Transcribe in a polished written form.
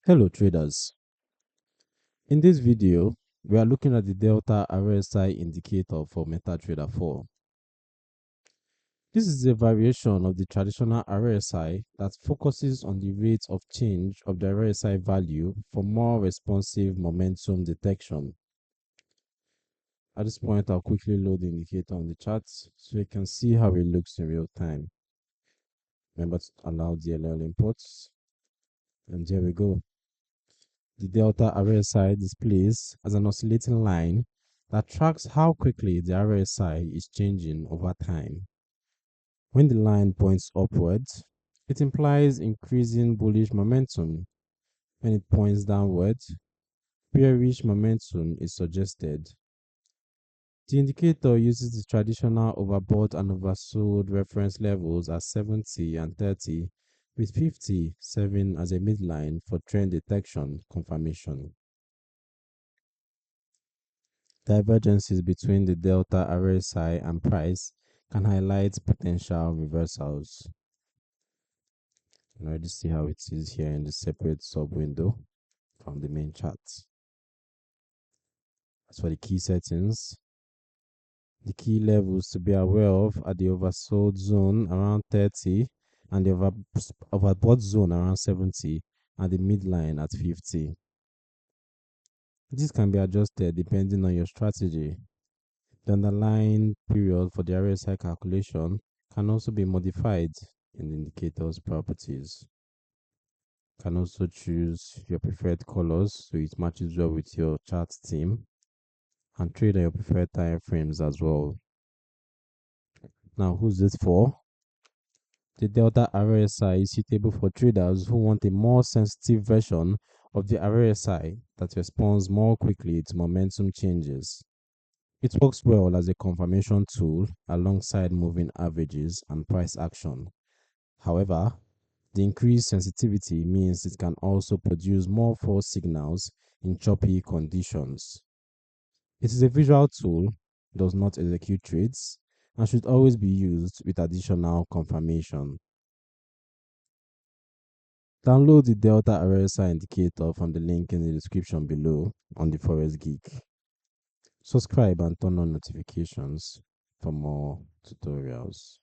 Hello traders. In this video, we are looking at the Delta RSI Indicator for MetaTrader 4. This is a variation of the traditional RSI that focuses on the rate of change of the RSI value for more responsive momentum detection. At this point, I'll quickly load the indicator on the chart so you can see how it looks in real time. Remember to allow DLL imports. And here we go. The Delta RSI displays as an oscillating line that tracks how quickly the RSI is changing over time. When the line points upwards, it implies increasing bullish momentum. When it points downwards, bearish momentum is suggested. The indicator uses the traditional overbought and oversold reference levels as 70 and 30, with 50 serving as a midline for trend detection confirmation. Divergences between the Delta RSI and price can highlight potential reversals. You can already see how it is here in the separate sub window from the main chart. As for the key settings, the key levels to be aware of are the oversold zone around 30 and the overbought zone around 70 and the midline at 50. This can be adjusted depending on your strategy. The underlying period for the RSI calculation can also be modified in the indicator's properties. You can also choose your preferred colors so it matches well with your chart theme, and trade on your preferred time frames as well. Now, who's this for? The Delta RSI is suitable for traders who want a more sensitive version of the RSI that responds more quickly to momentum changes. It works well as a confirmation tool alongside moving averages and price action. However, the increased sensitivity means it can also produce more false signals in choppy conditions. It is a visual tool, does not execute trades, and should always be used with additional confirmation. Download the Delta RSI indicator from the link in the description below on the Forex Geek. Subscribe and turn on notifications for more tutorials.